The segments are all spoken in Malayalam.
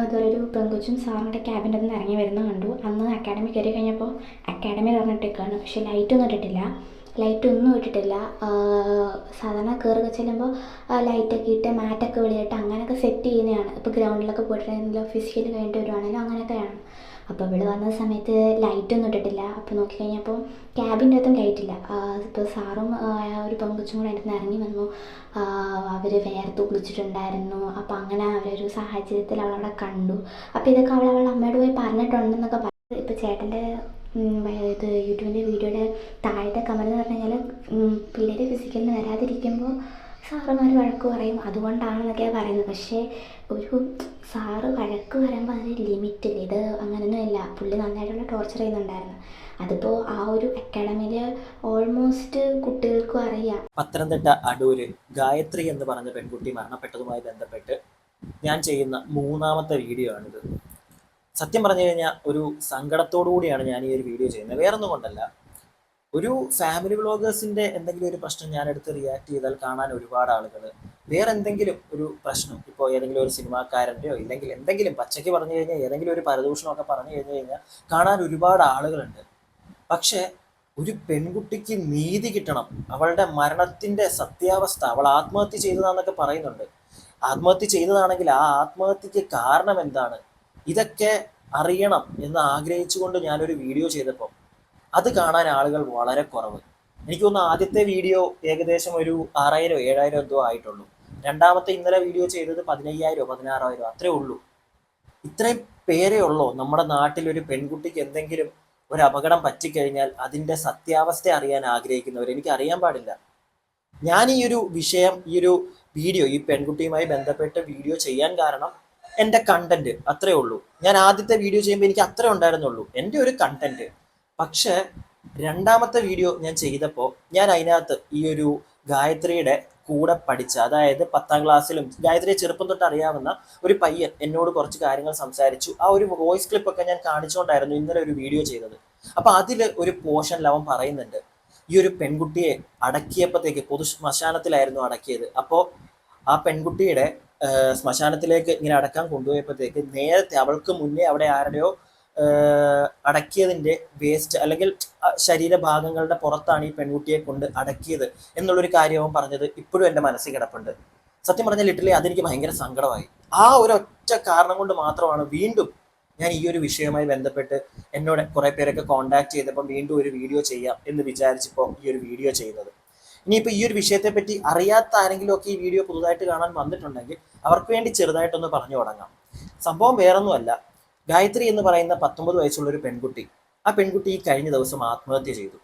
ഇതുപോലെ ഒരു പെങ്കൊച്ചും സാറിൻ്റെ ക്യാബിൻ്റെ നിന്ന് ഇറങ്ങി വരുന്നത് കണ്ടു. അന്ന് അക്കാഡമി കയറി കഴിഞ്ഞപ്പോൾ അക്കാഡമി തുറന്നിട്ടേക്കാണ്, പക്ഷേ ലൈറ്റൊന്നും ഇട്ടിട്ടില്ല. ലൈറ്റൊന്നും ഇട്ടിട്ടില്ല. സാധാരണ കയറുക ചെല്ലുമ്പോൾ ലൈറ്റൊക്കെ ഇട്ട് മാറ്റൊക്കെ വെളിയിട്ട് അങ്ങനെയൊക്കെ സെറ്റ് ചെയ്യുന്നതാണ്. ഇപ്പോൾ ഗ്രൗണ്ടിലൊക്കെ പോയിട്ടുണ്ടെങ്കിലോ ഫിസിക്കൽ കഴിഞ്ഞിട്ട് വരുവാണെങ്കിലും അങ്ങനെയൊക്കെയാണ്. അപ്പോൾ ഇവിടെ വന്ന സമയത്ത് ലൈറ്റൊന്നും ഇട്ടിട്ടില്ല. അപ്പോൾ നോക്കിക്കഴിഞ്ഞപ്പോൾ ക്യാബിൻ്റെ അകത്തും ലൈറ്റില്ല. ഇപ്പോൾ സാറും ഒരു പെങ്കൊച്ചും കൂടെ അതിൻ്റെ നിന്ന് ഇറങ്ങി വന്നു. അവർ വേർത്ത് കുളിച്ചിട്ടുണ്ടായിരുന്നു. അപ്പോൾ അങ്ങനെ അവരൊരു സാഹചര്യത്തിൽ അവളവിടെ കണ്ടു. അപ്പോൾ ഇതൊക്കെ അവളുടെ അമ്മയോട് പോയി പറഞ്ഞിട്ടുണ്ടെന്നൊക്കെ പറഞ്ഞു. ഇപ്പോൾ ചേട്ടൻ്റെ ഇത് യൂട്യൂബിൻ്റെ വീഡിയോയുടെ താഴത്തെ കമൻറ്റ് എന്ന് പറഞ്ഞു കഴിഞ്ഞാൽ പിള്ളേർ ഫിസിക്കലിന് വരാതിരിക്കുമ്പോൾ സാറുമാർ വഴക്ക് പറയും, അതുകൊണ്ടാണെന്നൊക്കെയാണ് പറയുന്നത്. പക്ഷേ ഒരു സാറ് വഴക്ക് പറയുമ്പോൾ അതിന് ലിമിറ്റില്ല. ഇത് അങ്ങനെയൊന്നുമില്ല. പുള്ളി നന്നായിട്ടുള്ള ടോർച്ചർ ചെയ്യുന്നുണ്ടായിരുന്നു. അതിപ്പോൾ ആ ഒരു അക്കാഡമിയിൽ ഓൾമോസ്റ്റ് കുട്ടികൾക്കും അറിയാം. പത്തനംതിട്ട അടൂര് ഗായത്രി എന്ന് പറഞ്ഞ പെൺകുട്ടി മരണപ്പെട്ടതുമായി ബന്ധപ്പെട്ട് ഞാൻ ചെയ്യുന്ന മൂന്നാമത്തെ വീഡിയോ ആണിത്. സത്യം പറഞ്ഞു കഴിഞ്ഞാൽ ഒരു സങ്കടത്തോടു കൂടിയാണ് ഞാൻ ഈ ഒരു വീഡിയോ ചെയ്യുന്നത്. വേറൊന്നും കൊണ്ടല്ല, ഒരു ഫാമിലി വ്ളോഗേഴ്സിൻ്റെ എന്തെങ്കിലും ഒരു പ്രശ്നം ഞാൻ എടുത്ത് റിയാക്ട് ചെയ്താൽ കാണാൻ ഒരുപാട് ആളുകൾ, വേറെ എന്തെങ്കിലും ഒരു പ്രശ്നം, ഇപ്പോൾ ഏതെങ്കിലും ഒരു സിനിമാക്കാരൻ്റെയോ ഇല്ലെങ്കിൽ എന്തെങ്കിലും പച്ചയ്ക്ക് പറഞ്ഞു കഴിഞ്ഞാൽ ഏതെങ്കിലും ഒരു പരദൂഷണമൊക്കെ പറഞ്ഞു കഴിഞ്ഞാൽ കാണാൻ ഒരുപാട് ആളുകളുണ്ട്. പക്ഷേ ഒരു പെൺകുട്ടിക്ക് നീതി കിട്ടണം. അവളുടെ മരണത്തിൻ്റെ സത്യാവസ്ഥ, അവൾ ആത്മഹത്യ ചെയ്തതാണെന്നൊക്കെ പറയുന്നുണ്ട്. ആത്മഹത്യ ചെയ്തതാണെങ്കിൽ ആ ആത്മഹത്യക്ക് കാരണം എന്താണ്, ഇതൊക്കെ അറിയണം എന്ന് ആഗ്രഹിച്ചുകൊണ്ട് ഞാനൊരു വീഡിയോ ചെയ്തപ്പോൾ അത് കാണാൻ ആളുകൾ വളരെ കുറവ്. എനിക്ക് തോന്നുന്നു ആദ്യത്തെ വീഡിയോ ഏകദേശം ഒരു 6000 7000 എന്തോ ആയിട്ടുള്ളൂ. രണ്ടാമത്തെ ഇന്നലെ വീഡിയോ ചെയ്തത് 15000 16000 അത്രേ ഉള്ളൂ. ഇത്രയും പേരേ ഉള്ളൂ നമ്മുടെ നാട്ടിൽ ഒരു പെൺകുട്ടിക്ക് എന്തെങ്കിലും ഒരു അപകടം പറ്റിക്കഴിഞ്ഞാൽ അതിൻ്റെ സത്യാവസ്ഥ അറിയാൻ ആഗ്രഹിക്കുന്നവർ. എനിക്ക് അറിയാൻ പാടില്ല. ഞാൻ ഈ ഒരു വിഷയം, ഈ ഒരു വീഡിയോ, ഈ പെൺകുട്ടിയുമായി ബന്ധപ്പെട്ട് വീഡിയോ ചെയ്യാൻ കാരണം എൻ്റെ കണ്ടന്റ് അത്രേ ഉള്ളൂ. ഞാൻ ആദ്യത്തെ വീഡിയോ ചെയ്യുമ്പോൾ എനിക്ക് അത്രേ ഉണ്ടായിരുന്നുള്ളൂ, എൻ്റെ ഒരു കണ്ടന്റ്. പക്ഷെ രണ്ടാമത്തെ വീഡിയോ ഞാൻ ചെയ്തപ്പോൾ ഞാൻ അതിനകത്ത് ഈ ഒരു ഗായത്രിയുടെ കൂടെ പഠിച്ച, അതായത് 10ാം ക്ലാസ്സിലും ഗായത്രിയെ ചെറുപ്പം തൊട്ട് അറിയാവുന്ന ഒരു പയ്യൻ എന്നോട് കുറച്ച് കാര്യങ്ങൾ സംസാരിച്ചു. ആ ഒരു വോയിസ് ക്ലിപ്പൊക്കെ ഞാൻ കാണിച്ചുകൊണ്ടായിരുന്നു ഇന്നലെ ഒരു വീഡിയോ ചെയ്തത്. അപ്പോൾ അതിൽ ഒരു പോർഷനിൽ അവൻ പറയുന്നുണ്ട്, ഈ ഒരു പെൺകുട്ടിയെ അടക്കിയപ്പോഴത്തേക്ക് പൊതു ശ്മശാനത്തിലായിരുന്നു അടക്കിയത്. അപ്പോൾ ആ പെൺകുട്ടിയുടെ ശ്മശാനത്തിലേക്ക് ഇങ്ങനെ അടക്കാൻ കൊണ്ടുപോയപ്പോഴത്തേക്ക് നേരത്തെ അവൾക്ക് മുന്നേ അവിടെ ആരുടെയോ അടക്കിയതിൻ്റെ വേസ്റ്റ് അല്ലെങ്കിൽ ശരീരഭാഗങ്ങളുടെ പുറത്താണ് ഈ പെൺകുട്ടിയെ കൊണ്ട് അടക്കിയത് എന്നുള്ളൊരു കാര്യവും പറഞ്ഞത് ഇപ്പോഴും എൻ്റെ മനസ്സിൽ കിടപ്പുണ്ട്. സത്യം പറഞ്ഞാൽ ലിറ്ററലി അതെനിക്ക് ഭയങ്കര സങ്കടമായി. ആ ഒരൊറ്റ കാരണം കൊണ്ട് മാത്രമാണ് വീണ്ടും ഞാൻ ഈ ഒരു വിഷയവുമായി ബന്ധപ്പെട്ട് എന്നോട് കുറേ പേരൊക്കെ കോൺടാക്ട് ചെയ്തപ്പോൾ വീണ്ടും ഒരു വീഡിയോ ചെയ്യാം എന്ന് വിചാരിച്ചപ്പോൾ ഈ ഒരു വീഡിയോ ചെയ്യുന്നത്. ഇനിയിപ്പോൾ ഈ ഒരു വിഷയത്തെപ്പറ്റി അറിയാത്ത ആരെങ്കിലും ഒക്കെ ഈ വീഡിയോ പുതുതായിട്ട് കാണാൻ വന്നിട്ടുണ്ടെങ്കിൽ അവർക്ക് വേണ്ടി ചെറുതായിട്ടൊന്ന് പറഞ്ഞു തുടങ്ങാം. സംഭവം വേറൊന്നുമല്ല, ഗായത്രി എന്ന് പറയുന്ന 19 വയസ്സുള്ളൊരു പെൺകുട്ടി, ആ പെൺകുട്ടി ഈ കഴിഞ്ഞ ദിവസം ആത്മഹത്യ ചെയ്തു.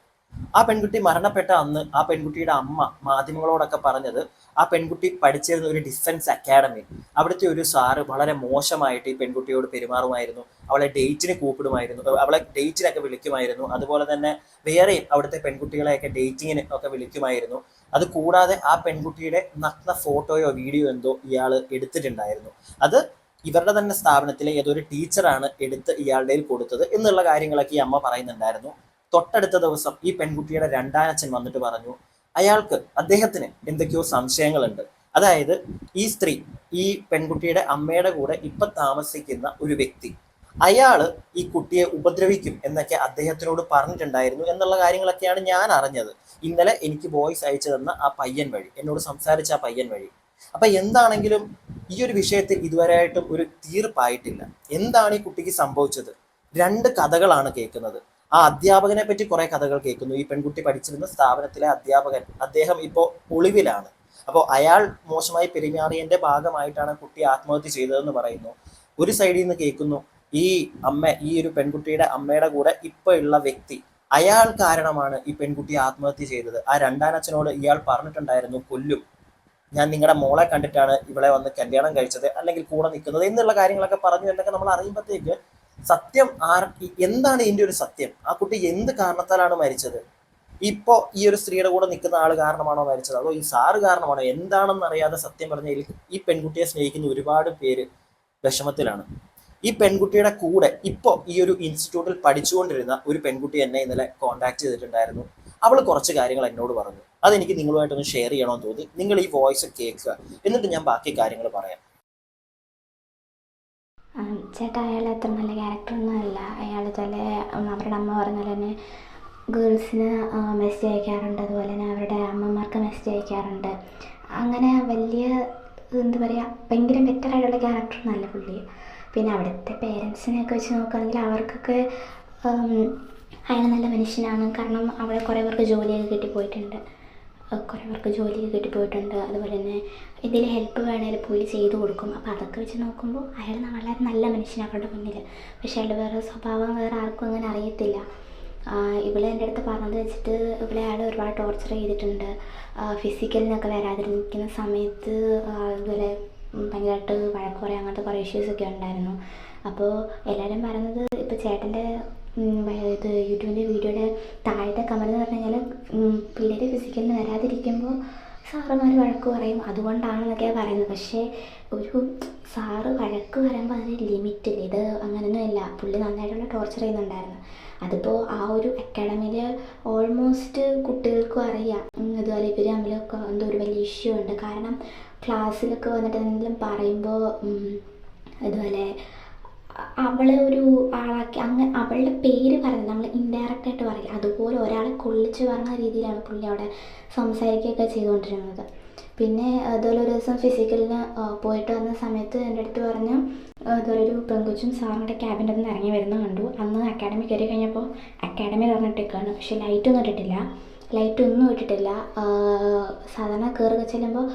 ആ പെൺകുട്ടി മരണപ്പെട്ട അന്ന് ആ പെൺകുട്ടിയുടെ അമ്മ മാധ്യമങ്ങളോടൊക്കെ പറഞ്ഞത്, ആ പെൺകുട്ടി പഠിച്ചിരുന്ന ഒരു ഡിഫൻസ് അക്കാഡമി, അവിടുത്തെ ഒരു സാറ് വളരെ മോശമായിട്ട് ഈ പെൺകുട്ടിയോട് പെരുമാറുമായിരുന്നു. അവളെ ഡേറ്റിന് കൂപ്പിടുമായിരുന്നു, അവളെ ഡേറ്റിനൊക്കെ വിളിക്കുമായിരുന്നു. അതുപോലെ തന്നെ വേറെയും അവിടുത്തെ പെൺകുട്ടികളെയൊക്കെ ഡേറ്റിങ്ങിന് ഒക്കെ വിളിക്കുമായിരുന്നു. അത് കൂടാതെ ആ പെൺകുട്ടിയുടെ നഗ്ന ഫോട്ടോയോ വീഡിയോ എന്തോ ഇയാൾ എടുത്തിട്ടുണ്ടായിരുന്നു. അത് ഇവരുടെ തന്നെ സ്ഥാപനത്തിലെ ഏതൊരു ടീച്ചറാണ് എടുത്ത് ഇയാളുടെ കൊടുത്തത് എന്നുള്ള കാര്യങ്ങളൊക്കെ ഈ അമ്മ പറയുന്നുണ്ടായിരുന്നു. തൊട്ടടുത്ത ദിവസം ഈ പെൺകുട്ടിയുടെ രണ്ടാനച്ഛൻ വന്നിട്ട് പറഞ്ഞു, അദ്ദേഹത്തിന് എന്തൊക്കെയോ സംശയങ്ങളുണ്ട്. അതായത് ഈ സ്ത്രീ, ഈ പെൺകുട്ടിയുടെ അമ്മയുടെ കൂടെ ഇപ്പൊ താമസിക്കുന്ന ഒരു വ്യക്തി, അയാള് ഈ കുട്ടിയെ ഉപദ്രവിക്കും എന്നൊക്കെ അദ്ദേഹത്തിനോട് പറഞ്ഞിട്ടുണ്ടായിരുന്നു എന്നുള്ള കാര്യങ്ങളൊക്കെയാണ് ഞാൻ അറിഞ്ഞത് ഇന്നലെ എനിക്ക് വോയിസ് അയച്ചു തന്ന ആ പയ്യൻ വഴി, എന്നോട് സംസാരിച്ച ആ പയ്യൻ വഴി. അപ്പൊ എന്താണെങ്കിലും ഈ ഒരു വിഷയത്തിൽ ഇതുവരെയായിട്ടും ഒരു തീർപ്പായിട്ടില്ല. എന്താണ് ഈ കുട്ടിക്ക് സംഭവിച്ചത്? 2 കഥകളാണ് കേൾക്കുന്നത്. ആ അധ്യാപകനെ പറ്റി കുറെ കഥകൾ കേൾക്കുന്നു. ഈ പെൺകുട്ടി പഠിച്ചിരുന്ന സ്ഥാപനത്തിലെ അധ്യാപകൻ, അദ്ദേഹം ഇപ്പോൾ ഒളിവിലാണ്. അപ്പോൾ അയാൾ മോശമായി പെരുമാറിയതിന്റെ ഭാഗമായിട്ടാണ് കുട്ടി ആത്മഹത്യ ചെയ്തതെന്ന് പറയുന്നു. ഒരു സൈഡിൽ നിന്ന് കേൾക്കുന്നു, ഈ ഈ ഒരു പെൺകുട്ടിയുടെ അമ്മയുടെ കൂടെ ഇപ്പൊ ഉള്ള വ്യക്തി, അയാൾ കാരണമാണ് ഈ പെൺകുട്ടി ആത്മഹത്യ ചെയ്തത്. ആ രണ്ടാനച്ഛനോട് ഇയാൾ പറഞ്ഞിട്ടുണ്ടായിരുന്നു, കൊല്ലും, ഞാൻ നിങ്ങളുടെ മോളെ കണ്ടിട്ടാണ് ഇവളെ വന്ന് കല്യാണം കഴിച്ചത്, അല്ലെങ്കിൽ കൂടെ നിൽക്കുന്നത് എന്നുള്ള കാര്യങ്ങളൊക്കെ പറഞ്ഞു എന്നൊക്കെ നമ്മൾ അറിയുമ്പോഴത്തേക്ക് സത്യം എന്താണ് ഇതിന്റെ ഒരു സത്യം? ആ കുട്ടി എന്ത് കാരണത്താലാണ് മരിച്ചത്? ഇപ്പോ ഈ ഒരു സ്ത്രീയുടെ കൂടെ നിൽക്കുന്ന ആൾ കാരണമാണോ മരിച്ചത്, അതോ ഈ സാറ് കാരണമാണോ? എന്താണെന്ന് അറിയാതെ സത്യം പറഞ്ഞാൽ ഈ പെൺകുട്ടിയെ സ്നേഹിക്കുന്ന ഒരുപാട് പേര് വിഷമത്തിലാണ്. ഈ പെൺകുട്ടിയുടെ കൂടെ ഇപ്പോൾ ഈ ഒരു ഇൻസ്റ്റിറ്റ്യൂട്ടിൽ പഠിച്ചുകൊണ്ടിരുന്ന ഒരു പെൺകുട്ടി എന്നെ ഇന്നലെ കോൺടാക്ട് ചെയ്തിട്ടുണ്ടായിരുന്നു. അവൾ കുറച്ച് കാര്യങ്ങൾ എന്നോട് പറഞ്ഞു. അതെനിക്ക് നിങ്ങളുമായിട്ടൊന്ന് ഷെയർ ചെയ്യണമെന്ന് തോന്നി. നിങ്ങൾ ഈ വോയിസ് കേൾക്കുക, എന്നിട്ട് ഞാൻ ബാക്കി കാര്യങ്ങൾ പറയാം. ചേട്ടാ അയാൾ അത്ര നല്ല ക്യാരക്ടറൊന്നും അല്ല. അയാൾ ഇതുപോലെ അവരുടെ അമ്മ പറഞ്ഞ പോലെ തന്നെ ഗേൾസിന് മെസ്സേജ് അയക്കാറുണ്ട്, അതുപോലെ തന്നെ അവരുടെ അമ്മമാർക്ക് മെസ്സേജ് അയക്കാറുണ്ട്. അങ്ങനെ വലിയ എന്താ പറയുക, ഭയങ്കര ബെറ്ററായിട്ടുള്ള ക്യാരക്ടറൊന്നും അല്ല പുള്ളി. പിന്നെ അവിടുത്തെ പേരൻസിനെയൊക്കെ വെച്ച് നോക്കുകയാണെങ്കിൽ അവർക്കൊക്കെ അയാൾ നല്ല മനുഷ്യനാണ്. കാരണം അവിടെ കുറേ പേർക്ക് ജോലിയൊക്കെ കിട്ടിപ്പോയിട്ടുണ്ട്, അതുപോലെ തന്നെ എന്തെങ്കിലും ഹെൽപ്പ് വേണേൽ പുള്ളി ചെയ്തു കൊടുക്കും. അപ്പോൾ അതൊക്കെ വെച്ച് നോക്കുമ്പോൾ അയാൾ വളരെ നല്ല മനുഷ്യനാണ് അവരുടെ മുന്നിൽ. പക്ഷേ അയാളുടെ വേറെ സ്വഭാവം വേറെ ആർക്കും അങ്ങനെ അറിയത്തില്ല. ഇവിടെ എൻ്റെ അടുത്ത് പറഞ്ഞത് വെച്ചിട്ട് ഇവിടെ അയാൾ ഒരുപാട് ടോർച്ചർ ചെയ്തിട്ടുണ്ട്. ഫിസിക്കലിനൊക്കെ വരാതിരിക്കുന്ന സമയത്ത് ഇതുപോലെ ഭയങ്കരമായിട്ട് വഴക്ക് പറയാം, അങ്ങനത്തെ കുറേ ഇഷ്യൂസൊക്കെ ഉണ്ടായിരുന്നു. അപ്പോൾ എല്ലാവരും പറയുന്നത് ഇപ്പോൾ ചേട്ടൻ്റെ ഇത് യൂട്യൂബിൻ്റെ വീഡിയോയുടെ താഴത്തെ കമന്റ് എന്ന് പറഞ്ഞു കഴിഞ്ഞാൽ പിള്ളേർ ഫിസിക്കലിന് വരാതിരിക്കുമ്പോൾ സാറുമാർ വഴക്ക് പറയും, അതുകൊണ്ടാണെന്നൊക്കെയാണ് പറയുന്നത്. പക്ഷേ ഒരു സാറ് വഴക്ക് പറയുമ്പോൾ അതിന് ലിമിറ്റില്ല. ഇത് അങ്ങനെയൊന്നും ഇല്ല, പുള്ളി നന്നായിട്ടുള്ള ടോർച്ചർ ചെയ്യുന്നുണ്ടായിരുന്നു. അതിപ്പോൾ ആ ഒരു അക്കാഡമിയിൽ ഓൾമോസ്റ്റ് കുട്ടികൾക്കും അറിയാം ഇതുപോലെ ഇവർ തമ്മിലൊക്കെ എന്തോ ഒരു വലിയ ഇഷ്യൂ ഉണ്ട്. കാരണം ക്ലാസ്സിലൊക്കെ വന്നിട്ട് എന്തെങ്കിലും പറയുമ്പോൾ ഇതുപോലെ അവളെ ഒരു ആളാക്കി അവളുടെ പേര് പറയുന്നത് നമ്മൾ ഇൻഡയറക്റ്റായിട്ട് പറയില്ല, അതുപോലെ ഒരാളെ കൊള്ളിച്ച് പറഞ്ഞ രീതിയിലാണ് പുള്ളി അവിടെ സംസാരിക്കുകയൊക്കെ ചെയ്തുകൊണ്ടിരുന്നത്. പിന്നെ അതുപോലെ ഒരു ദിവസം ഫിസിക്കലിന് പോയിട്ട് വന്ന സമയത്ത് എൻ്റെ അടുത്ത് പറഞ്ഞു അതുപോലെ ഒരു പെങ്കൊച്ചും സാറിൻ്റെ ക്യാബിൻ്റെ നിന്ന് ഇറങ്ങി വരുന്നത് കണ്ടു. അന്ന് അക്കാഡമി കയറി കഴിഞ്ഞപ്പോൾ അക്കാഡമി തുറന്നിട്ടേക്കാണ്, പക്ഷേ ലൈറ്റൊന്നും ഇട്ടിട്ടില്ല. സാധാരണ കയറുക ചെല്ലുമ്പോൾ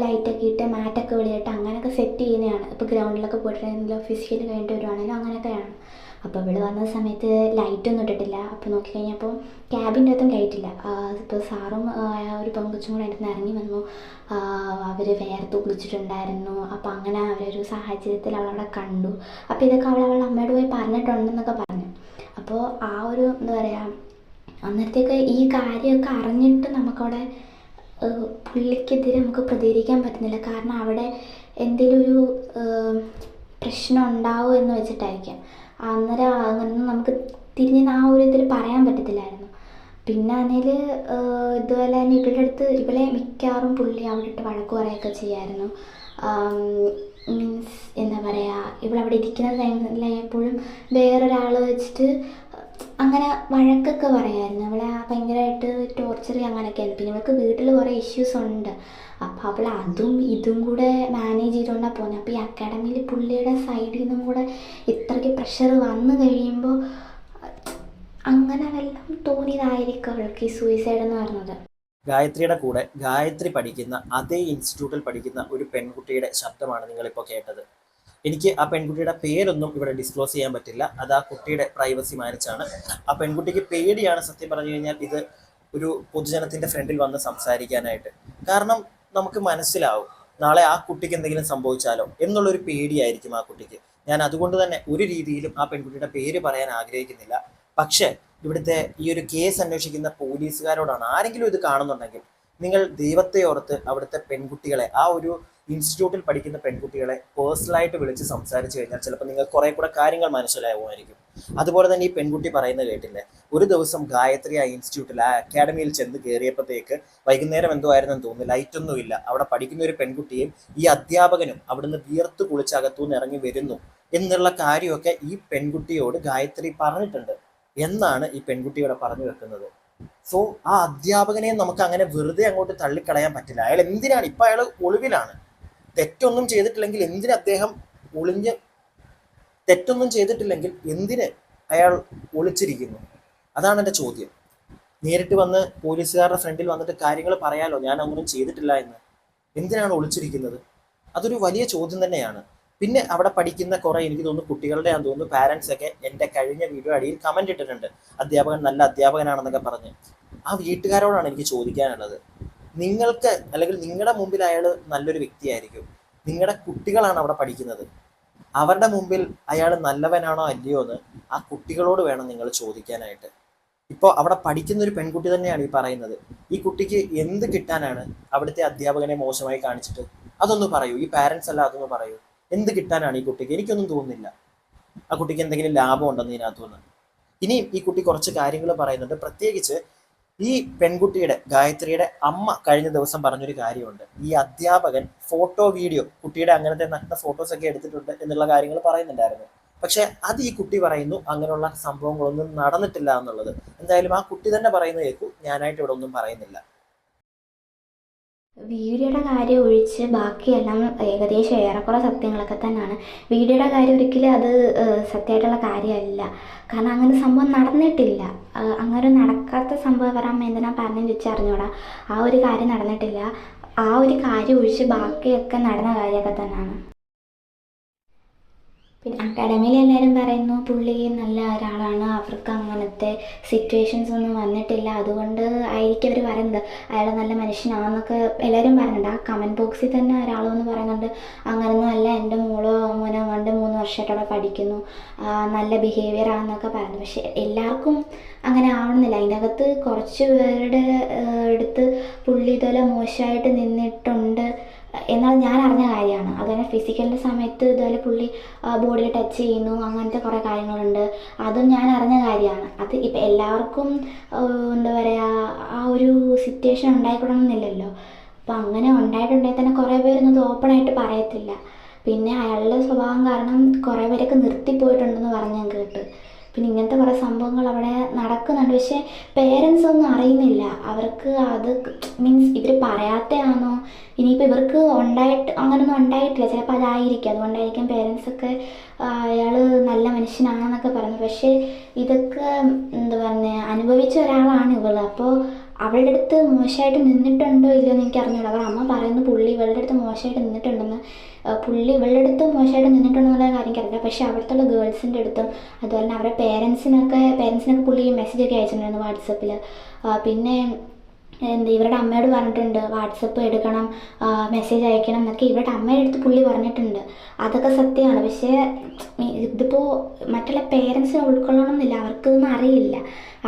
ലൈറ്റൊക്കെ ഇട്ട് മാറ്റൊക്കെ വെളിയിട്ട് അങ്ങനെയൊക്കെ സെറ്റ് ചെയ്യുന്നതാണ്. ഇപ്പോൾ ഗ്രൗണ്ടിലൊക്കെ പോയിട്ടുണ്ടെങ്കിലോ ഫിസിക്കൽ കഴിഞ്ഞിട്ട് വരുവാണെങ്കിലും അങ്ങനെയൊക്കെയാണ്. അപ്പോൾ ഇവിടെ വന്ന സമയത്ത് ലൈറ്റൊന്നും ഇട്ടിട്ടില്ല. അപ്പോൾ നോക്കിക്കഴിഞ്ഞപ്പോൾ ക്യാബിൻ്റെ അകത്തും ലൈറ്റില്ല. ഇപ്പോൾ സാറും ഒരു പെങ്കൊച്ചും കൂടെ അതിൻ്റെ ഇറങ്ങി വന്നു. അവർ വേർത്ത് കുളിച്ചിട്ടുണ്ടായിരുന്നു. അപ്പോൾ അങ്ങനെ അവരൊരു സാഹചര്യത്തിൽ അവളവിടെ കണ്ടു. അപ്പോൾ ഇതൊക്കെ അവളുടെ അമ്മയോട് പോയി പറഞ്ഞിട്ടുണ്ടെന്നൊക്കെ പറഞ്ഞു. അപ്പോൾ ആ ഒരു എന്താ പറയുക, അന്നേരത്തേക്ക് ഈ കാര്യമൊക്കെ അറിഞ്ഞിട്ട് നമുക്കവിടെ പുള്ളിക്കെതിരെ നമുക്ക് പ്രതികരിക്കാൻ പറ്റുന്നില്ല. കാരണം അവിടെ എന്തെങ്കിലും ഒരു പ്രശ്നം ഉണ്ടാവും എന്ന് വെച്ചിട്ടായിരിക്കാം. അന്നേരം അങ്ങനെ നമുക്ക് തിരിഞ്ഞ് ആ ഒരു ഇതിൽ പറയാൻ പറ്റത്തില്ലായിരുന്നു. പിന്നെ അതിൽ ഇതുപോലെ തന്നെ ഇവളെ മിക്കവാറും പുള്ളി അവിടെ ഇട്ട് വഴക്ക് പറയുകയൊക്കെ ചെയ്യായിരുന്നു. മീൻസ് എന്താ പറയുക, ഇവളവിടെ ഇരിക്കുന്ന ടൈമിൽ എപ്പോഴും വേറൊരാൾ വെച്ചിട്ട് അങ്ങനെ വഴക്കൊക്കെ പറയായിരുന്നു. അവളെ ഭയങ്കരമായിട്ട് ടോർച്ചർ ചെയ്യുക അങ്ങനെയൊക്കെയായിരുന്നു. പിന്നെ ഇവൾക്ക് വീട്ടിൽ കുറേ ഇഷ്യൂസ് ഉണ്ട്. അപ്പോൾ അവൾ അതും ഇതും കൂടെ മാനേജ് ചെയ്തുകൊണ്ടാണ് പോകുന്നത്. അപ്പോൾ ഈ അക്കാഡമിയിൽ പുള്ളിയുടെ സൈഡിൽ നിന്നും കൂടെ ഇത്രയ്ക്ക് പ്രഷർ വന്നു കഴിയുമ്പോൾ അങ്ങനെ വല്ലതും തോന്നിയതായിരിക്കും അവൾക്ക് ഈ സൂയിസൈഡ് എന്ന് പറഞ്ഞത്. ഗായത്രിയുടെ കൂടെ ഗായത്രി പഠിക്കുന്ന അതേ ഇൻസ്റ്റിറ്റ്യൂട്ടിൽ പഠിക്കുന്ന ഒരു പെൺകുട്ടിയുടെ ശബ്ദമാണ് നിങ്ങളിപ്പോൾ കേട്ടത്. എനിക്ക് ആ പെൺകുട്ടിയുടെ പേരൊന്നും ഇവിടെ ഡിസ്ക്ലോസ് ചെയ്യാൻ പറ്റില്ല, അത് ആ കുട്ടിയുടെ പ്രൈവസി മാനിച്ചാണ്. ആ പെൺകുട്ടിക്ക് പേടിയാണ് സത്യം പറഞ്ഞു കഴിഞ്ഞാൽ ഇത് ഒരു പൊതുജനത്തിന്റെ ഫ്രണ്ടിൽ വന്ന് സംസാരിക്കാനായിട്ട്. കാരണം നമുക്ക് മനസ്സിലാവും നാളെ ആ കുട്ടിക്ക് എന്തെങ്കിലും സംഭവിച്ചാലോ എന്നുള്ളൊരു പേടിയായിരിക്കും ആ കുട്ടിക്ക്. ഞാൻ അതുകൊണ്ട് തന്നെ ഒരു രീതിയിലും ആ പെൺകുട്ടിയുടെ പേര് പറയാൻ ആഗ്രഹിക്കുന്നില്ല. പക്ഷേ ഇവിടുത്തെ ഈ ഒരു കേസ് അന്വേഷിക്കുന്ന പോലീസുകാരോടാണ്, ആരെങ്കിലും ഇത് കാണുന്നുണ്ടെങ്കിൽ നിങ്ങൾ ദൈവത്തെ ഓർത്ത് അവിടുത്തെ പെൺകുട്ടികളെ, ആ ഒരു ഇൻസ്റ്റിറ്റ്യൂട്ടിൽ പഠിക്കുന്ന പെൺകുട്ടികളെ പേഴ്സണലായിട്ട് വിളിച്ച് സംസാരിച്ചു കഴിഞ്ഞാൽ ചിലപ്പോൾ നിങ്ങൾക്ക് കുറെ കൂടെ കാര്യങ്ങൾ മനസ്സിലാവുമായിരിക്കും. അതുപോലെ തന്നെ ഈ പെൺകുട്ടി പറയുന്നത് കേട്ടില്ലേ, ഒരു ദിവസം ഗായത്രി ആ ഇൻസ്റ്റിറ്റ്യൂട്ടിൽ ആ അക്കാഡമിയിൽ ചെന്ന് കയറിയപ്പോഴത്തേക്ക് വൈകുന്നേരം എന്തോ ആയിരുന്നെന്ന് തോന്നുന്നു, ലൈറ്റൊന്നും ഇല്ല. അവിടെ പഠിക്കുന്ന ഒരു പെൺകുട്ടിയും ഈ അധ്യാപകനും അവിടുന്ന് വിയർത്ത് കുളിച്ച് അകത്തുനിന്ന് ഇറങ്ങി വരുന്നു എന്നുള്ള കാര്യമൊക്കെ ഈ പെൺകുട്ടിയോട് ഗായത്രി പറഞ്ഞിട്ടുണ്ട് എന്നാണ് ഈ പെൺകുട്ടിയോടെ പറഞ്ഞു വെക്കുന്നത്. സോ ആ അധ്യാപകനെ നമുക്ക് അങ്ങനെ വെറുതെ അങ്ങോട്ട് തള്ളിക്കളയാൻ പറ്റില്ല. അയാൾ എന്തിനാണ് ഇപ്പൊ അയാൾ ഒളിവിലാണ്, തെറ്റൊന്നും ചെയ്തിട്ടില്ലെങ്കിൽ എന്തിന് അദ്ദേഹം തെറ്റൊന്നും ചെയ്തിട്ടില്ലെങ്കിൽ എന്തിന് അയാൾ ഒളിച്ചിരിക്കുന്നു? അതാണ് എൻ്റെ ചോദ്യം. നേരിട്ട് വന്ന് പോലീസുകാരുടെ ഫ്രണ്ടിൽ വന്നിട്ട് കാര്യങ്ങൾ പറയാലോ, ഞാൻ ഒന്നും ചെയ്തിട്ടില്ല എന്ന്. എന്തിനാണ് ഒളിച്ചിരിക്കുന്നത്? അതൊരു വലിയ ചോദ്യം തന്നെയാണ്. പിന്നെ അവിടെ പഠിക്കുന്ന കുറെ, എനിക്ക് തോന്നുന്നു കുട്ടികളുടെ ആണെന്ന് തോന്നുന്നു, പാരൻസ് ഒക്കെ എൻ്റെ കഴിഞ്ഞ വീഡിയോ അടിയിൽ കമന്റ് ഇട്ടിട്ടുണ്ട്, അധ്യാപകൻ നല്ല അധ്യാപകനാണെന്നൊക്കെ പറഞ്ഞ്. ആ വീട്ടുകാരോടാണ് എനിക്ക് ചോദിക്കാനുള്ളത്. നിങ്ങൾക്ക് അല്ലെങ്കിൽ നിങ്ങളുടെ മുമ്പിൽ അയാൾ നല്ലൊരു വ്യക്തിയായിരിക്കും, നിങ്ങളുടെ കുട്ടികളാണ് അവിടെ പഠിക്കുന്നത്, അവരുടെ മുമ്പിൽ അയാൾ നല്ലവനാണോ അല്ലയോ എന്ന് ആ കുട്ടികളോട് വേണം നിങ്ങൾ ചോദിക്കാനായിട്ട്. ഇപ്പോൾ അവിടെ പഠിക്കുന്ന ഒരു പെൺകുട്ടി തന്നെയാണ് ഈ പറയുന്നത്. ഈ കുട്ടിക്ക് എന്ത് കിട്ടാനാണ് അവിടുത്തെ അധ്യാപകനെ മോശമായി കാണിച്ചിട്ട്? അതൊന്ന് പറയൂ, ഈ പാരൻസ് അല്ല അതൊന്ന് പറയൂ. എന്ത് കിട്ടാനാണ് ഈ കുട്ടിക്ക്? എനിക്കൊന്നും തോന്നുന്നില്ല ആ കുട്ടിക്ക് എന്തെങ്കിലും ലാഭം ഉണ്ടെന്ന് ഇതിനകത്തുനിന്ന്. ഇനിയും ഈ കുട്ടി കുറച്ച് കാര്യങ്ങൾ പറയുന്നുണ്ട്. പ്രത്യേകിച്ച് ഈ പെൺകുട്ടിയുടെ ഗായത്രിയുടെ അമ്മ കഴിഞ്ഞ ദിവസം പറഞ്ഞൊരു കാര്യമുണ്ട്. ഈ അധ്യാപകൻ ഫോട്ടോ വീഡിയോ കുട്ടിയുടെ അങ്ങനത്തെ നഗ്ന ഫോട്ടോസ് ഒക്കെ എടുത്തിട്ടുണ്ട് എന്നുള്ള കാര്യങ്ങൾ പറയുന്നുണ്ടായിരുന്നു. പക്ഷെ അത് ഈ കുട്ടി പറയുന്നു അങ്ങനെയുള്ള സംഭവങ്ങളൊന്നും നടന്നിട്ടില്ല എന്നുള്ളത്. എന്തായാലും ആ കുട്ടി തന്നെ പറയുന്നത് കേൾക്കൂ, ഞാനായിട്ട് ഇവിടെ ഒന്നും പറയുന്നില്ല. വീഡിയോയുടെ കാര്യം ഒഴിച്ച് ബാക്കിയെല്ലാം ഏകദേശം ഏറെക്കുറെ സത്യങ്ങളൊക്കെ തന്നെയാണ്. വീഡിയോയുടെ കാര്യം ഒരിക്കലും അത് സത്യമായിട്ടുള്ള കാര്യമല്ല. കാരണം അങ്ങനെ സംഭവം നടന്നിട്ടില്ല. അങ്ങനെ നടക്കാത്ത സംഭവം വരാൻ എന്തിനാ പറഞ്ഞെന്ന് ചോദിച്ചറിഞ്ഞൂടാ. ആ ഒരു കാര്യം നടന്നിട്ടില്ല. ആ ഒരു കാര്യം ഒഴിച്ച് ബാക്കിയൊക്കെ നടന്ന കാര്യമൊക്കെ തന്നെയാണ്. പിന്നെ അക്കാഡമിയിൽ എല്ലാവരും പറയുന്നു പുള്ളി നല്ല ഒരാളാണ്, അവർക്ക് അങ്ങനത്തെ സിറ്റുവേഷൻസ് ഒന്നും വന്നിട്ടില്ല, അതുകൊണ്ട് ആയിരിക്കും അവർ പറയുന്നത് അയാൾ നല്ല മനുഷ്യനാണെന്നൊക്കെ എല്ലാവരും പറയുന്നുണ്ട്. ആ കമൻറ്റ് ബോക്സിൽ തന്നെ ഒരാളെന്ന് പറയുന്നുണ്ട് അങ്ങനൊന്നും അല്ല, എൻ്റെ മോനോ കണ്ട് 3 വർഷമായിട്ട് അവിടെ പഠിക്കുന്നു, നല്ല ബിഹേവിയർ ആണെന്നൊക്കെ പറയുന്നു. പക്ഷെ എല്ലാവർക്കും അങ്ങനെ ആവണമെന്നില്ല. അതിൻ്റെ അകത്ത് കുറച്ച് പേരുടെ അടുത്ത് പുള്ളി ഇതുപോലെ മോശമായിട്ട് നിന്നിട്ടുണ്ട് എന്നാൽ ഞാൻ അറിഞ്ഞ കാര്യമാണ്. അതുപോലെ ഫിസിക്കലിൻ്റെ സമയത്ത് ഇതുപോലെ പുള്ളി ബോഡിയിൽ ടച്ച് ചെയ്യുന്നു, അങ്ങനത്തെ കുറേ കാര്യങ്ങളുണ്ട്, അതും ഞാൻ അറിഞ്ഞ കാര്യമാണ്. അത് ഇപ്പം എല്ലാവർക്കും എന്താ പറയുക ആ ഒരു സിറ്റുവേഷൻ ഉണ്ടായിക്കൊള്ളണമെന്നില്ലല്ലോ. അപ്പം അങ്ങനെ ഉണ്ടായിട്ടുണ്ടെങ്കിൽ തന്നെ കുറേ പേരൊന്നും ഇത് ഓപ്പണായിട്ട് പറയത്തില്ല. പിന്നെ അയാളുടെ സ്വഭാവം കാരണം കുറേ പേരൊക്കെ നിർത്തിപ്പോയിട്ടുണ്ടെന്ന് പറഞ്ഞ് ഞാൻ കേട്ട്. പിന്നെ ഇങ്ങനത്തെ കുറേ സംഭവങ്ങൾ അവിടെ നടക്കുന്നുണ്ട്. പക്ഷേ പേരൻസ് ഒന്നും അറിയുന്നില്ല. അവർക്ക് അത് മീൻസ് ഇവർ പറയാത്തതാണോ, ഇനിയിപ്പോൾ ഇവർക്ക് അങ്ങനൊന്നും ഉണ്ടായിട്ടില്ല, ചിലപ്പോൾ അതായിരിക്കും, അതുകൊണ്ടായിരിക്കും പേരൻസൊക്കെ അയാൾ നല്ല മനുഷ്യനാണെന്നൊക്കെ പറയുന്നത്. പക്ഷേ ഇതൊക്കെ എന്താ പറയുന്നത് അനുഭവിച്ച ഒരാളാണ് ഇവൾ. അപ്പോൾ അവളുടെ അടുത്ത് മോശമായിട്ട് നിന്നിട്ടുണ്ടോ ഇല്ലയോ എന്ന് എനിക്ക് അറിഞ്ഞൂടാ. അവർ അമ്മ പറയുന്നു പുള്ളി ഇവളുടെ അടുത്ത് മോശമായിട്ട് നിന്നിട്ടുണ്ടെന്ന്. പുള്ളി ഇവളുടെ അടുത്ത് മോശമായിട്ട് നിന്നിട്ടുണ്ടെന്നുള്ള കാര്യം എനിക്കറിയില്ല. പക്ഷേ അവിടുത്തെ ഗേൾസിൻ്റെ അടുത്തും അതുപോലെ തന്നെ അവരുടെ പേരൻസിനൊക്കെ പുള്ളി മെസ്സേജൊക്കെ അയച്ചിട്ടുണ്ടായിരുന്നു വാട്സപ്പിൽ. പിന്നെ ഇവരുടെ അമ്മയോട് പറഞ്ഞിട്ടുണ്ട് വാട്സപ്പ് എടുക്കണം, മെസ്സേജ് അയക്കണം എന്നൊക്കെ ഇവരുടെ അമ്മയുടെ അടുത്ത് പുള്ളി പറഞ്ഞിട്ടുണ്ട്. അതൊക്കെ സത്യമാണ്. പക്ഷേ ഇതിപ്പോൾ മറ്റുള്ള പേരൻസിനെ ഉൾക്കൊള്ളണം എന്നില്ല, അവർക്കിതൊന്നും അറിയില്ല.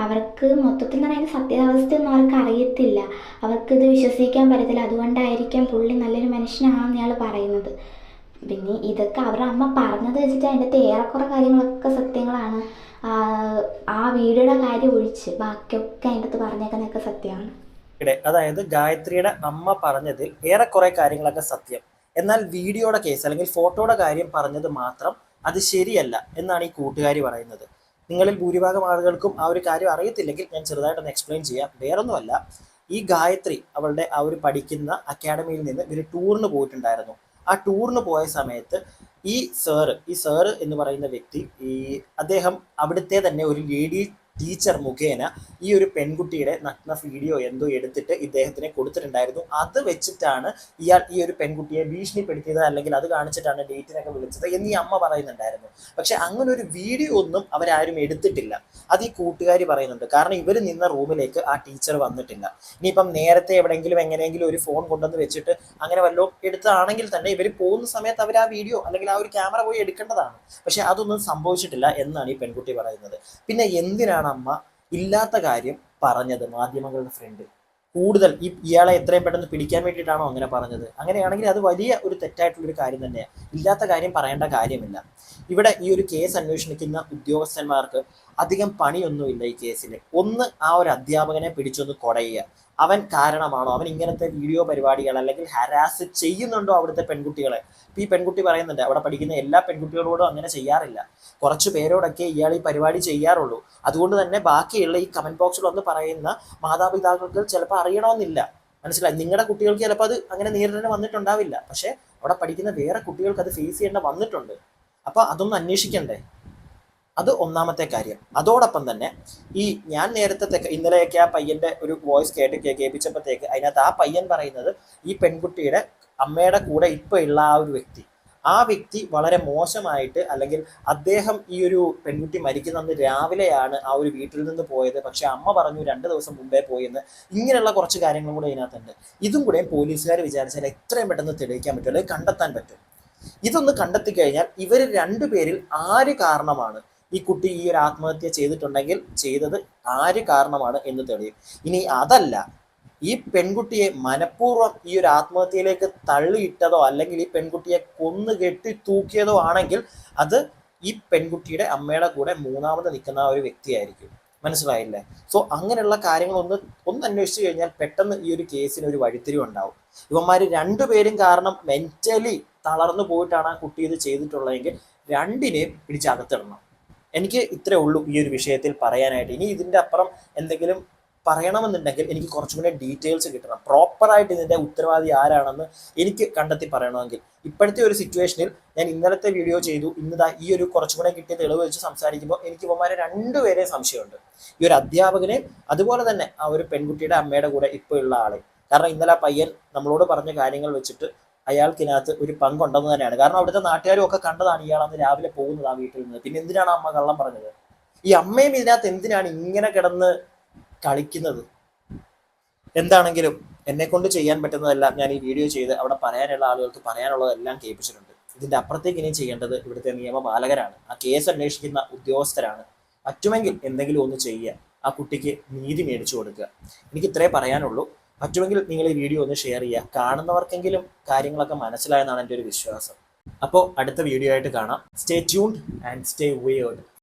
അവർക്ക് മൊത്തത്തിൽ എന്ന് പറയുന്നത് സത്യാവസ്ഥയൊന്നും അവർക്ക് അറിയത്തില്ല, അവർക്കിത് വിശ്വസിക്കാൻ പറ്റത്തില്ല. അതുകൊണ്ടായിരിക്കാം പുള്ളി നല്ലൊരു മനുഷ്യനാണെന്ന് ഇയാൾ പറയുന്നത്. പിന്നെ ഇതൊക്കെ അവരുടെ അമ്മ പറഞ്ഞത് വെച്ചിട്ട് അതിൻ്റെ അകത്ത് ഏറെക്കുറെ കാര്യങ്ങളൊക്കെ സത്യങ്ങളാണ്. ആ വീഡിയോയുടെ കാര്യം ഒഴിച്ച് ബാക്കിയൊക്കെ അതിൻ്റെ അകത്ത് പറഞ്ഞേക്കുന്നതൊക്കെ സത്യമാണ്. അതായത് ഗായത്രിയുടെ അമ്മ പറഞ്ഞതിൽ ഏറെക്കുറെ കാര്യങ്ങളൊക്കെ സത്യം, എന്നാൽ വീഡിയോയുടെ കേസ് അല്ലെങ്കിൽ ഫോട്ടോയുടെ കാര്യം പറഞ്ഞത് മാത്രം അത് ശരിയല്ല എന്നാണ് ഈ കൂട്ടുകാരി പറയുന്നത്. നിങ്ങളിൽ ഭൂരിഭാഗം ആളുകൾക്കും ആ ഒരു കാര്യം അറിയത്തില്ലെങ്കിൽ ഞാൻ ചെറുതായിട്ടൊന്ന് എക്സ്പ്ലെയിൻ ചെയ്യാം. വേറൊന്നുമല്ല, ഈ ഗായത്രി അവളുടെ ആ ഒരു പഠിക്കുന്ന അക്കാഡമിയിൽ നിന്ന് ഒരു ടൂറിന് പോയിട്ടുണ്ടായിരുന്നു. ആ ടൂറിന് പോയ സമയത്ത് ഈ സാറ് എന്ന് പറയുന്ന വ്യക്തി അദ്ദേഹം അവിടുത്തെ തന്നെ ഒരു ലേഡി ടീച്ചർ മുഖേന ഈ ഒരു പെൺകുട്ടിയുടെ നഗ്ന വീഡിയോ എന്തോ എടുത്തിട്ട് ഇദ്ദേഹത്തിനെ കൊടുത്തിട്ടുണ്ടായിരുന്നു. അത് വെച്ചിട്ടാണ് ഇയാൾ ഈ ഒരു പെൺകുട്ടിയെ ഭീഷണിപ്പെടുത്തിയത്, അല്ലെങ്കിൽ അത് കാണിച്ചിട്ടാണ് ഡേറ്റിനൊക്കെ വിളിച്ചത് എന്ന് ഈ അമ്മ പറയുന്നുണ്ടായിരുന്നു. പക്ഷെ അങ്ങനെ ഒരു വീഡിയോ ഒന്നും അവരാരും എടുത്തിട്ടില്ല. അത് ഈ കൂട്ടുകാരി പറയുന്നുണ്ട്. കാരണം ഇവർ നിന്ന റൂമിലേക്ക് ആ ടീച്ചർ വന്നിട്ടില്ല. ഇനിയിപ്പം നേരത്തെ എവിടെയെങ്കിലും എങ്ങനെയെങ്കിലും ഒരു ഫോൺ കൊണ്ടുവന്ന് വെച്ചിട്ട് അങ്ങനെ വല്ലതും എടുത്തതാണെങ്കിൽ തന്നെ ഇവർ പോകുന്ന സമയത്ത് അവർ ആ വീഡിയോ അല്ലെങ്കിൽ ആ ഒരു ക്യാമറ പോയി എടുക്കേണ്ടതാണ്. പക്ഷെ അതൊന്നും സംഭവിച്ചിട്ടില്ല എന്നാണ് ഈ പെൺകുട്ടി പറയുന്നത്. പിന്നെ എന്തിനാണ് അമ്മ ഇല്ലാത്ത കാര്യം പറഞ്ഞത് മാധ്യമങ്ങളുടെ ഫ്രണ്ട്? കൂടുതൽ ഇയാളെ എത്രയും പെട്ടെന്ന് പിടിക്കാൻ വേണ്ടിയിട്ടാണോ അങ്ങനെ പറഞ്ഞത്? അങ്ങനെയാണെങ്കിൽ അത് വലിയ ഒരു തെറ്റായിട്ടുള്ളൊരു കാര്യം തന്നെയാണ്. ഇല്ലാത്ത കാര്യം പറയേണ്ട കാര്യമില്ല. ഇവിടെ ഈ ഒരു കേസ് അന്വേഷിക്കുന്ന ഉദ്യോഗസ്ഥന്മാർക്ക് അധികം പണിയൊന്നുമില്ല ഈ കേസിൽ. ഒന്ന് ആ ഒരു അധ്യാപകനെ പിടിച്ചൊന്ന് കൊടയുക, അവൻ കാരണമാണോ, അവൻ ഇങ്ങനത്തെ വീഡിയോ പരിപാടികൾ അല്ലെങ്കിൽ ഹരാസ് ചെയ്യുന്നുണ്ടോ അവിടുത്തെ പെൺകുട്ടികളെ? ഈ പെൺകുട്ടി പറയുന്നുണ്ട് അവിടെ പഠിക്കുന്ന എല്ലാ പെൺകുട്ടികളോടും അങ്ങനെ ചെയ്യാറില്ല, കുറച്ചു പേരോടൊക്കെ ഇയാൾ ഈ പരിപാടി ചെയ്യാറുള്ളൂ. അതുകൊണ്ട് തന്നെ ബാക്കിയുള്ള ഈ കമന്റ് ബോക്സിൽ വന്ന് പറയുന്ന മാതാപിതാക്കൾക്ക് ചിലപ്പോൾ അറിയണമെന്നില്ല. മനസ്സിലായി? നിങ്ങളുടെ കുട്ടികൾക്ക് ചിലപ്പോൾ അത് അങ്ങനെ നേരിടേണ്ടി വന്നിട്ടുണ്ടാവില്ല, പക്ഷെ അവിടെ പഠിക്കുന്ന വേറെ കുട്ടികൾക്ക് അത് ഫേസ് ചെയ്യേണ്ട വന്നിട്ടുണ്ട്. അപ്പൊ അതൊന്നും അന്വേഷിക്കണ്ടേ? അത് ഒന്നാമത്തെ കാര്യം. അതോടൊപ്പം തന്നെ ഈ ഞാൻ നേരത്തെ ഇന്നലെയൊക്കെ ആ പയ്യന്റെ ഒരു വോയിസ് കേൾപ്പിച്ചപ്പോഴത്തേക്ക് അതിനകത്ത് ആ പയ്യൻ പറയുന്നത് ഈ പെൺകുട്ടിയുടെ അമ്മയുടെ കൂടെ ഇപ്പൊ ഉള്ള ആ വ്യക്തി വളരെ മോശമായിട്ട്, അല്ലെങ്കിൽ അദ്ദേഹം ഈ ഒരു പെൺകുട്ടി മരിക്കുന്ന രാവിലെയാണ് ആ ഒരു വീട്ടിൽ നിന്ന് പോയത്, പക്ഷെ അമ്മ പറഞ്ഞു 2 ദിവസം മുമ്പേ പോയെന്ന്. ഇങ്ങനെയുള്ള കുറച്ച് കാര്യങ്ങളും കൂടെ ഇതിനകത്തുണ്ട്. ഇതും കൂടെ പോലീസുകാർ വിചാരിച്ചാൽ എത്രയും പെട്ടെന്ന് തെളിയിക്കാൻ പറ്റും, അല്ലെങ്കിൽ കണ്ടെത്താൻ പറ്റും. ഇതൊന്ന് കണ്ടെത്തി കഴിഞ്ഞാൽ ഇവർ രണ്ടുപേരിൽ ആര് കാരണമാണ് ഈ കുട്ടി ഈ ഒരു ആത്മഹത്യ ചെയ്തിട്ടുണ്ടെങ്കിൽ ചെയ്തത് ആര് കാരണമാണ് എന്ന് തെളിയും. ഇനി അതല്ല, ഈ പെൺകുട്ടിയെ മനഃപൂർവ്വം ഈ ഒരു ആത്മഹത്യയിലേക്ക് തള്ളിയിട്ടതോ അല്ലെങ്കിൽ ഈ പെൺകുട്ടിയെ കൊന്നു കെട്ടി തൂക്കിയതോ ആണെങ്കിൽ അത് ഈ പെൺകുട്ടിയുടെ അമ്മയുടെ കൂടെ മൂന്നാമത് നിൽക്കുന്ന ഒരു വ്യക്തിയായിരിക്കും. മനസ്സിലായില്ലേ? സോ അങ്ങനെയുള്ള കാര്യങ്ങൾ ഒന്ന് അന്വേഷിച്ച് കഴിഞ്ഞാൽ പെട്ടെന്ന് ഈ ഒരു കേസിന് ഒരു വഴിത്തിരിവ് ഉണ്ടാവും. ഇവന്മാർ രണ്ടുപേരും കാരണം മെന്റലി തളർന്നു പോയിട്ടാണ് ആ കുട്ടി ഇത് ചെയ്തിട്ടുള്ളതെങ്കിൽ രണ്ടിനെയും പിടിച്ചകത്തിടണം. എനിക്ക് ഇത്രേ ഉള്ളൂ ഈ ഒരു വിഷയത്തിൽ പറയാനായിട്ട്. ഇനി ഇതിൻ്റെ അപ്പുറം എന്തെങ്കിലും പറയണമെന്നുണ്ടെങ്കിൽ എനിക്ക് കുറച്ചും കൂടെ ഡീറ്റെയിൽസ് കിട്ടണം. പ്രോപ്പറായിട്ട് ഇതിൻ്റെ ഉത്തരവാദി ആരാണെന്ന് എനിക്ക് കണ്ടെത്തി പറയണമെങ്കിൽ ഇപ്പോഴത്തെ ഒരു സിറ്റുവേഷനിൽ ഞാൻ ഇന്നലത്തെ വീഡിയോ ചെയ്തു, ഇന്നതാ ഈ ഒരു കുറച്ചും കൂടെ കിട്ടിയ തെളിവ് വെച്ച് സംസാരിക്കുമ്പോൾ എനിക്ക് ഇവന്മാരെ രണ്ടുപേരെയും സംശയമുണ്ട്. ഈ ഒരു അധ്യാപകനെ, അതുപോലെ തന്നെ ആ ഒരു പെൺകുട്ടിയുടെ അമ്മയുടെ കൂടെ ഇപ്പോൾ ഉള്ള ആളെ. കാരണം ഇന്നലെ ആ പയ്യൻ നമ്മളോട് പറഞ്ഞ കാര്യങ്ങൾ വെച്ചിട്ട് അയാൾക്കിനകത്ത് ഒരു പങ്കുണ്ടെന്ന് തന്നെയാണ്. കാരണം അവിടുത്തെ നാട്ടുകാരും ഒക്കെ കണ്ടതാണ് ഇയാൾ അന്ന് രാവിലെ പോകുന്നത് ആ വീട്ടിൽ നിന്ന്. പിന്നെ എന്തിനാണ് അമ്മ കള്ളം പറഞ്ഞത്? ഈ അമ്മയും ഇതിനകത്ത് എന്തിനാണ് ഇങ്ങനെ കിടന്ന് കളിക്കുന്നത്? എന്താണെങ്കിലും എന്നെ കൊണ്ട് ചെയ്യാൻ പറ്റുന്നതെല്ലാം ഞാൻ ഈ വീഡിയോ ചെയ്ത് അവിടെ പറയാനുള്ള ആളുകൾക്ക് പറയാനുള്ളതെല്ലാം കേൾപ്പിച്ചിട്ടുണ്ട്. ഇതിന്റെ അപ്പുറത്തേക്ക് ഇനി ചെയ്യേണ്ടത് ഇവിടുത്തെ നിയമപാലകരാണ്, ആ കേസ് അന്വേഷിക്കുന്ന ഉദ്യോഗസ്ഥരാണ്. പറ്റുമെങ്കിൽ എന്തെങ്കിലും ഒന്ന് ചെയ്യുക, ആ കുട്ടിക്ക് നീതി മേടിച്ചു കൊടുക്കുക. എനിക്ക് ഇത്രേ പറയാനുള്ളൂ. പറ്റുമെങ്കിൽ നിങ്ങൾ ഈ വീഡിയോ ഒന്ന് ഷെയർ ചെയ്യുക. കാണുന്നവർക്കെങ്കിലും കാര്യങ്ങളൊക്കെ മനസ്സിലായെന്നാണ് എൻ്റെ ഒരു വിശ്വാസം. അപ്പോൾ അടുത്ത വീഡിയോ ആയിട്ട് കാണാം. Stay tuned and stay weird.